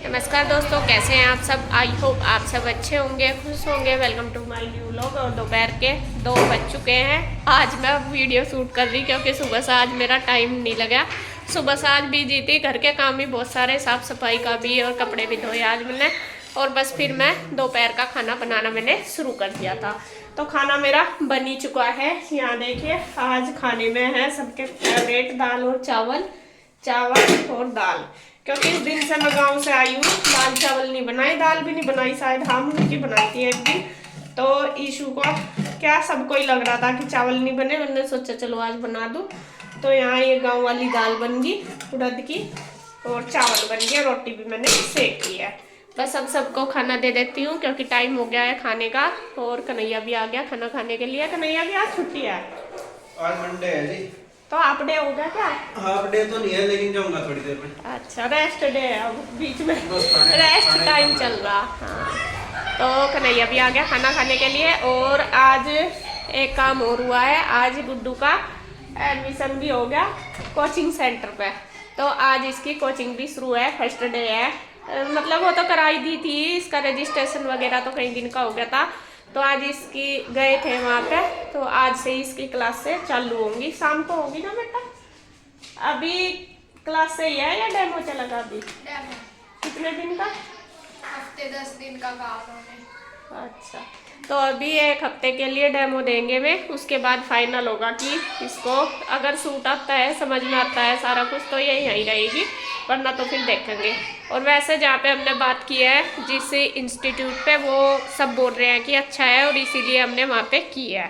नमस्कार दोस्तों, कैसे हैं आप सब। आई होप आप सब अच्छे होंगे, खुश होंगे। Welcome to my new vlog. और दोपहर के 2 बज चुके हैं। आज मैं वीडियो शूट कर रही क्योंकि सुबह से आज मेरा टाइम नहीं लगा। सुबह से आज बिजी थी, घर के काम भी बहुत सारे, साफ़ सफाई का भी, और कपड़े भी धोए आज मैंने। और बस फिर मैं दोपहर का खाना बनाना मैंने शुरू कर दिया था। तो खाना मेरा बन ही चुका है। यहाँ देखिए, आज खाने में है सबके फेवरेट दाल और चावल, चावल और दाल। क्योंकि इस दिन से मैं गांव से आई हूँ, दाल चावल नहीं बनाई, दाल भी नहीं बनाई, शायद हम की बनाई थी एक दिन। तो ईशु को क्या सबको ही लग रहा था कि चावल नहीं बने, मैंने सोचा चलो आज बना दूँ। तो यहाँ ये गांव वाली दाल बन गई उड़द की, और चावल बन गया, रोटी भी मैंने सेक ली है। बस अब सबको खाना दे देती हूँ क्योंकि टाइम हो गया है खाने का। और कन्हैया भी आ गया खाना खाने के लिए। कन्हैया भी आज छुट्टी है, आज मंडे है जी। तो हाफ डे होगा क्या? हाफ डे तो नहीं है, लेकिन जाऊंगा थोड़ी देर में। अच्छा, रेस्ट डे है अब, बीच में रेस्ट टाइम चल रहा। हाँ, तो कन्हैया भी आ गया खाना खाने के लिए। और आज एक काम और हुआ है, आज गुड्डू का एडमिशन भी हो गया कोचिंग सेंटर पे। तो आज इसकी कोचिंग भी शुरू है, फर्स्ट डे है। मतलब वो तो कराई दी थी, इसका रजिस्ट्रेशन वगैरह तो कई दिन का हो गया था। तो आज इसकी गए थे वहाँ पे, तो आज से इसकी क्लास से चालू होंगी। शाम को होगी ना बेटा? अभी क्लास से ही है या डेमो चलेगा अभी? डेमो। कितने दिन का? हफ्ते 10 दिन का कहा उन्होंने। अच्छा, तो अभी एक हफ्ते के लिए डेमो देंगे वे, उसके बाद फाइनल होगा कि इसको अगर सूट आता है, समझ में आता है सारा कुछ, तो ये यहीं रहेगी, वरना तो फिर देखेंगे। और वैसे जहाँ पे हमने बात की है जिस इंस्टीट्यूट पे, वो सब बोल रहे हैं कि अच्छा है, और इसीलिए हमने वहाँ पे की है।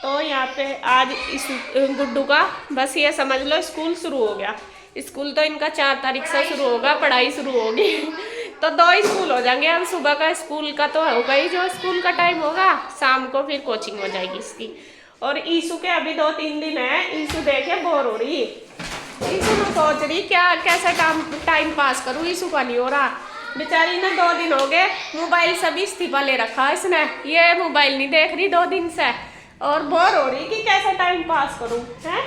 तो यहाँ पे आज इस गुड्डू का बस ये समझ लो स्कूल शुरू हो गया। स्कूल तो इनका 4 तारीख से शुरू होगा, पढ़ाई शुरू होगी। तो 2 स्कूल हो जाएंगे। अब सुबह का स्कूल का तो होगा ही, जो स्कूल का टाइम होगा, शाम को फिर कोचिंग हो जाएगी इसकी। और ईशु के अभी 2-3 दिन है। ईशु देखे बोर हो रही, ईशु में सोच रही क्या कैसे टाइम पास करूँ। ईशु का नहीं हो रहा, बेचारी ने 2 दिन हो गए मोबाइल से भी इस्तीफा ले रखा है इसने। ये मोबाइल नहीं देख रही 2 दिन से, और बोर हो रही कि कैसे टाइम पास करूँ। है,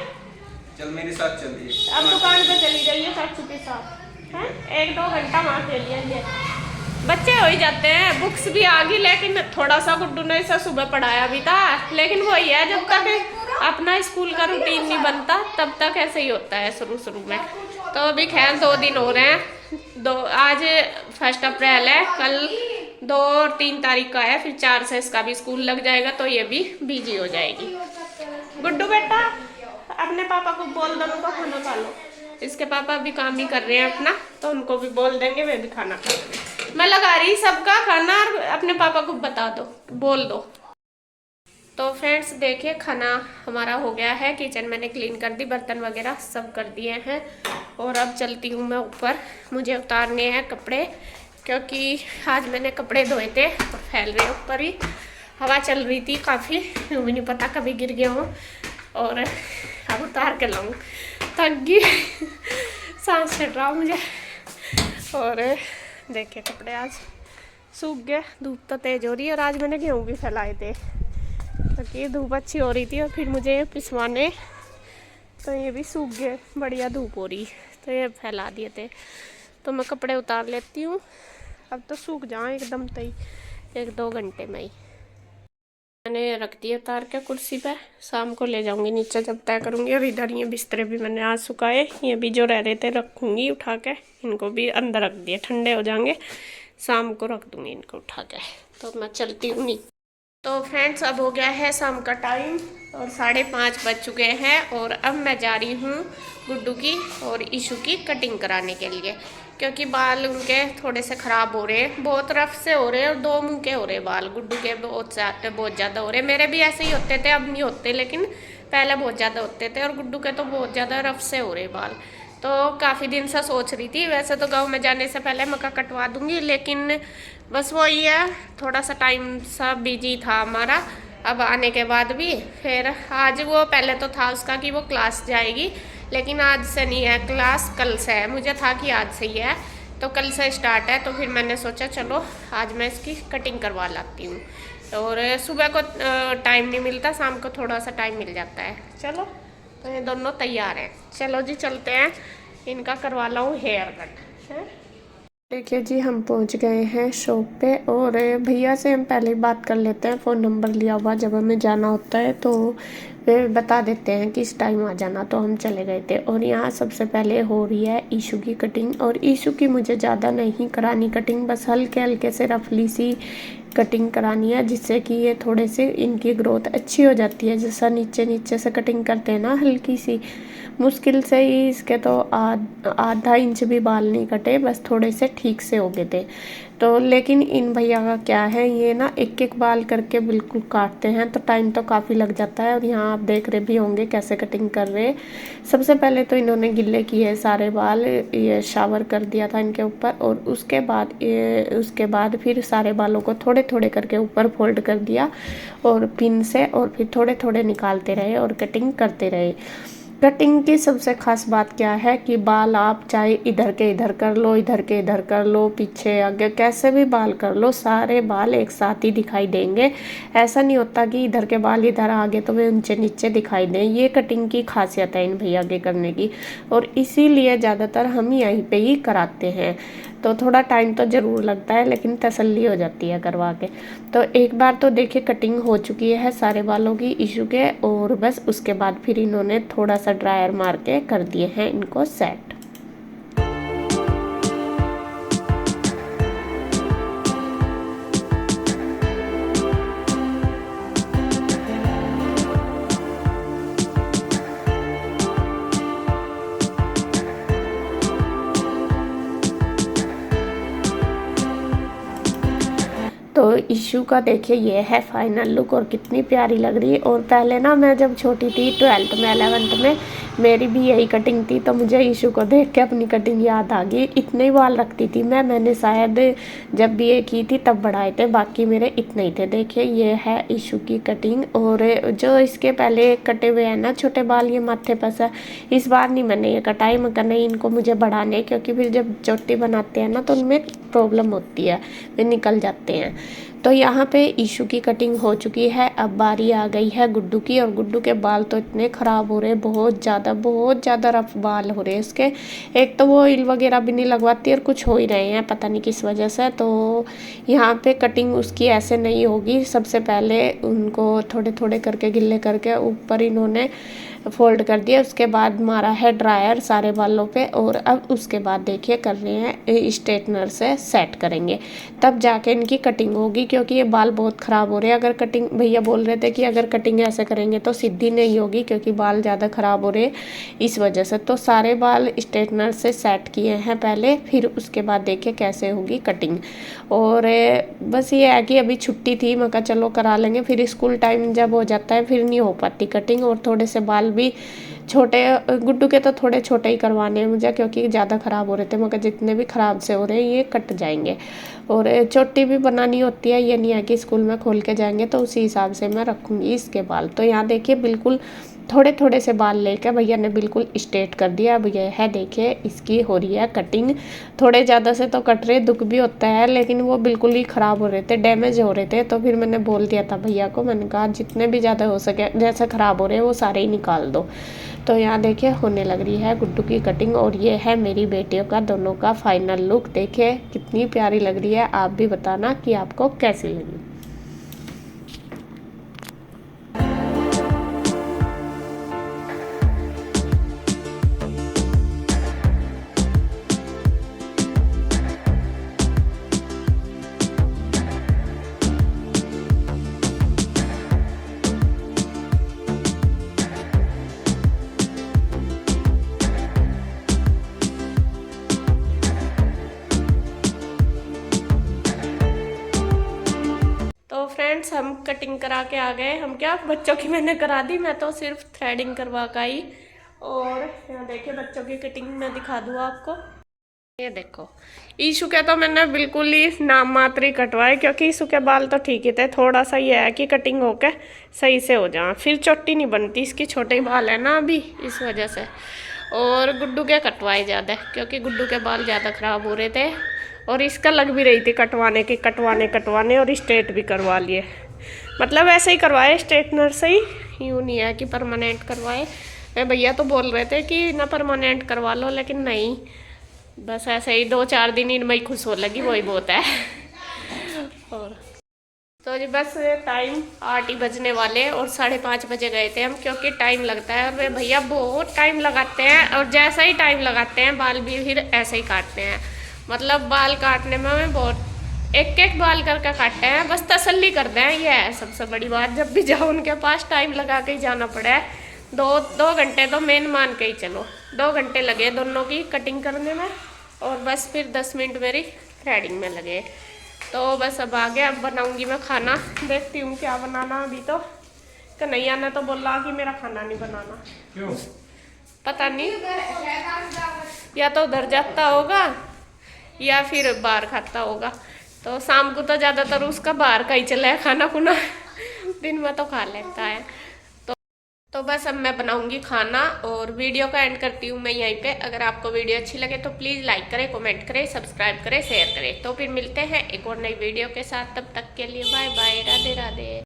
चल मेरे साथ चलिए। अब दुकान पे चली जाइए चाचू के साथ, है 1-2 घंटा वहाँ खेलिए। ये बच्चे हो ही जाते हैं। बुक्स भी आ गई, लेकिन थोड़ा सा गुड्डू ने इसे सुबह पढ़ाया भी था, लेकिन वही है, जब तक अपना स्कूल का रूटीन नहीं बनता तब तक ऐसे ही होता है शुरू में। तो अभी खैर 2 दिन हो रहे हैं। आज 1 अप्रैल है, कल 2 और 3 तारीख का है, फिर 4 से इसका भी स्कूल लग जाएगा, तो ये भी बिजी हो जाएगी। गुड्डू बेटा, अपने पापा को बोल दो उनको खाना खा लो। इसके पापा भी काम ही कर रहे हैं अपना, तो उनको भी बोल देंगे, वे भी खाना खा लेंगे। मैं लगा रही सबका खाना, और अपने पापा को बता दो, बोल दो। तो फ्रेंड्स देखिए, खाना हमारा हो गया है। किचन मैंने क्लीन कर दी, बर्तन वगैरह सब कर दिए हैं। और अब चलती हूँ मैं ऊपर, मुझे उतारने हैं कपड़े, क्योंकि आज मैंने कपड़े धोए थे और फैल रहे ऊपर ही। हवा चल रही थी काफ़ी, यूँ भी नहीं पता कभी गिर गया हूँ। और अब उतार के लाऊं, थक गई, सांस चढ़ रहा मुझे। और देखिए कपड़े आज सूख गए, धूप तो तेज़ हो रही है। और आज मैंने गेहूँ भी फैलाए थे क्योंकि धूप अच्छी हो रही थी, और फिर मुझे पिसवाने, तो ये भी सूख गए, बढ़िया धूप हो रही, तो ये फैला दिए थे। तो मैं कपड़े उतार लेती हूँ, अब तो सूख जाएँ एकदम, तो 1-2 घंटे में ही। मैंने रख दिया उतार के कुर्सी पे, शाम को ले जाऊंगी नीचे जब तय करूंगी। और इधर ये बिस्तरे भी मैंने आज सुखाए, ये भी जो रह रहे थे रखूंगी उठा के, इनको भी अंदर रख दिए, ठंडे हो जाएंगे, शाम को रख दूंगी इनको उठा के। तो मैं चलती हूँ नीचे। तो फ्रेंड्स अब हो गया है शाम का टाइम, और 5:30 बज चुके हैं। और अब मैं जा रही हूँ गुड्डू की और ईशू की कटिंग कराने के लिए, क्योंकि बाल उनके थोड़े से ख़राब हो रहे हैं, बहुत रफ से हो रहे हैं, और 2 मुँह के हो रहे बाल। गुड्डू के बहुत ज़्यादा हो रहे, मेरे भी ऐसे ही होते थे, अब नहीं होते, लेकिन पहले बहुत ज़्यादा होते थे। और गुड्डू के तो बहुत ज़्यादा रफ से हो रहे बाल। तो काफ़ी दिन से सोच रही थी, वैसे तो गाँव में जाने से पहले मक्का कटवा दूँगी, लेकिन बस वही है, थोड़ा सा टाइम सा बिजी था हमारा। अब आने के बाद भी फिर आज, वो पहले तो था उसका कि वो क्लास जाएगी, लेकिन आज से नहीं है क्लास, कल से है। मुझे था कि आज से ही है, तो कल से स्टार्ट है। तो फिर मैंने सोचा चलो आज मैं इसकी कटिंग करवा लाती हूँ। और सुबह को टाइम नहीं मिलता, शाम को थोड़ा सा टाइम मिल जाता है। चलो, तो ये दोनों तैयार हैं, चलो जी चलते हैं, इनका करवा लाऊँ हेयर कट है। देखिए जी, हम पहुंच गए हैं शॉप पे और भैया से हम पहले ही बात कर लेते हैं। फ़ोन नंबर लिया हुआ, जब हमें जाना होता है तो वे बता देते हैं कि इस टाइम आ जाना, तो हम चले गए थे। और यहाँ सबसे पहले हो रही है ईशू की कटिंग। और ईशू की मुझे ज़्यादा नहीं करानी कटिंग, बस हल्के हल्के से रफली सी कटिंग करानी है, जिससे कि ये थोड़े से इनकी ग्रोथ अच्छी हो जाती है। जैसा नीचे नीचे से कटिंग करते हैं ना हल्की सी, मुश्किल से ही इसके तो आधा इंच भी बाल नहीं कटे, बस थोड़े से ठीक से हो गए थे। तो लेकिन इन भैया का क्या है, ये ना एक एक बाल करके बिल्कुल काटते हैं, तो टाइम तो काफ़ी लग जाता है। और यहाँ आप देख रहे भी होंगे कैसे कटिंग कर रहे हैं। सबसे पहले तो इन्होंने गिल्ले किए सारे बाल, ये शावर कर दिया था इनके ऊपर। और उसके बाद फिर सारे बालों को थोड़े थोड़े करके ऊपर फोल्ड कर दिया और पिन से, और फिर थोड़े थोड़े निकालते रहे और कटिंग करते रहे। कटिंग की सबसे खास बात क्या है कि बाल आप चाहे इधर के इधर कर लो, इधर के इधर कर लो, पीछे आगे कैसे भी बाल कर लो, सारे बाल एक साथ ही दिखाई देंगे। ऐसा नहीं होता कि इधर के बाल इधर आगे तो वे ऊंचे नीचे दिखाई दें। ये कटिंग की खासियत है इन भैया के करने की, और इसीलिए ज़्यादातर हम यहीं पे ही कराते हैं। तो थोड़ा टाइम तो ज़रूर लगता है, लेकिन तसल्ली हो जाती है करवा के। तो एक बार तो देखिए कटिंग हो चुकी है सारे बालों की ईशू के, और बस उसके बाद फिर इन्होंने थोड़ा सा ड्रायर मार के कर दिए हैं इनको सेट। तो इशू का देखिए ये है फाइनल लुक, और कितनी प्यारी लग रही है। और पहले ना मैं जब छोटी थी 12th में 11th में मेरी भी यही कटिंग थी, तो मुझे इशू को देख के अपनी कटिंग याद आ गई। इतने ही बाल रखती थी मैंने शायद जब BA की थी तब बढ़ाए थे, बाकी मेरे इतने ही थे। देखिए ये है इशू की कटिंग। और जो इसके पहले कटे हुए हैं ना छोटे बाल, ये माथे पर से इस बार नहीं मैंने ये कटाई, मगर नहीं इनको मुझे बढ़ाने, क्योंकि फिर जब चोटी बनाते हैं ना तो उनमें प्रॉब्लम होती है, वे निकल जाते हैं। तो यहाँ पे इशू की कटिंग हो चुकी है। अब बारी आ गई है गुड्डू की, और गुड्डू के बाल तो इतने ख़राब हो रहे हैं, बहुत ज़्यादा रफ बाल हो रहे हैं इसके। एक तो वो ऑयल वगैरह भी नहीं लगवाती और कुछ हो ही रहे हैं पता नहीं किस वजह से। तो यहाँ पे कटिंग उसकी ऐसे नहीं होगी। सबसे पहले उनको थोड़े थोड़े करके गिल्ले करके ऊपर इन्होंने फोल्ड कर दिया, उसके बाद मारा है ड्रायर सारे बालों पे, और अब उसके बाद देखिए कर रहे हैं स्ट्रेटनर से सेट करेंगे, तब जाके इनकी कटिंग होगी। क्योंकि ये बाल बहुत ख़राब हो रहे हैं। अगर कटिंग भैया बोल रहे थे कि अगर कटिंग ऐसे करेंगे तो सीधी नहीं होगी, क्योंकि बाल ज़्यादा ख़राब हो रहे हैं इस वजह से। तो सारे बाल स्ट्रेटनर से सेट किए हैं पहले, फिर उसके बाद देखिए कैसे होगी कटिंग। और बस ये है कि अभी छुट्टी थी, मैं कहा चलो करा लेंगे, फिर स्कूल टाइम जब हो जाता है फिर नहीं हो पाती कटिंग। और थोड़े से बाल भी छोटे, गुड्डू के तो थोड़े छोटे ही करवाने हैं मुझे, क्योंकि ज़्यादा ख़राब हो रहे थे, मगर जितने भी ख़राब से हो रहे हैं ये कट जाएंगे। और चोटी भी बनानी होती है, ये नहीं है कि स्कूल में खोल के जाएंगे, तो उसी हिसाब से मैं रखूँगी इसके बाल। तो यहाँ देखिए बिल्कुल थोड़े थोड़े से बाल लेकर भैया ने बिल्कुल स्ट्रेट कर दिया। अब ये है देखिए इसकी हो रही है कटिंग। थोड़े ज़्यादा से तो कट रहे, दुख भी होता है, लेकिन वो बिल्कुल ही ख़राब हो रहे थे, डैमेज हो रहे थे। तो फिर मैंने बोल दिया था भैया को, मैंने कहा जितने भी ज़्यादा हो सके जैसे ख़राब हो रहे हैं वो सारे ही निकाल दो। तो यहाँ देखिए होने लग रही है गुड्डू की कटिंग। और ये है मेरी बेटियों का दोनों का फाइनल लुक। देखिए कितनी प्यारी लग रही है, आप भी बताना कि आपको कैसी लगी। तो फ्रेंड्स हम कटिंग करा के आ गए। हम क्या बच्चों की मैंने करा दी, मैं तो सिर्फ थ्रेडिंग करवा के आई। और यहाँ देखिए बच्चों की कटिंग मैं दिखा दूँ आपको। ये देखो ईशू के तो मैंने बिल्कुल ही नाम मात्र ही कटवाए, क्योंकि ईशू के बाल तो ठीक ही थे, थोड़ा सा ये है कि कटिंग होके सही से हो जाए, फिर चोटी नहीं बनती, इसकी छोटे बाल है ना अभी इस वजह से। और गुड्डू के कटवाए ज़्यादा, क्योंकि गुड्डू के बाल ज़्यादा ख़राब हो रहे थे, और इसका लग भी रही थी कटवाने और स्ट्रेट भी करवा लिए। मतलब ऐसे ही करवाए स्ट्रेटनर से ही, यूँ नहीं है कि परमानेंट करवाए। भैया तो बोल रहे थे कि ना परमानेंट करवा लो, लेकिन नहीं, बस ऐसे ही 2-4 दिन इनमें ही खुश हो लगी, वही बहुत है। और तो जी बस टाइम 8 ही बजने वाले और 5:30 बजे गए थे हम, क्योंकि टाइम लगता है और वे भैया बहुत टाइम लगाते हैं, और जैसा ही टाइम लगाते हैं बाल भी फिर ऐसे ही काटते हैं। मतलब बाल काटने में हमें बहुत एक बाल करके काटते हैं, बस तसल्ली करते हैं, ये है सबसे बड़ी बात। जब भी जाओ उनके पास टाइम लगा के ही जाना पड़ा है। 2 घंटे तो मेन मान के ही चलो, 2 घंटे लगे दोनों की कटिंग करने में, और बस फिर 10 मिनट मेरी थ्रेडिंग में लगे। तो बस अब आ गया, अब बनाऊंगी मैं खाना, देखती हूँ क्या बनाना। अभी तो कन्हैया ने तो बोला कि मेरा खाना नहीं बनाना। क्यों? पता नहीं, या तो उधर जाता होगा या फिर बाहर खाता होगा। तो शाम को तो ज़्यादातर उसका बाहर का ही चला है खाना खुना, दिन में तो खा लेता है। तो बस अब मैं बनाऊंगी खाना और वीडियो का एंड करती हूँ मैं यहीं पे। अगर आपको वीडियो अच्छी लगे तो प्लीज़ लाइक करें, कमेंट करें, सब्सक्राइब करें, शेयर करें। तो फिर मिलते हैं एक और नई वीडियो के साथ, तब तक के लिए बाय बाय, राधे राधे।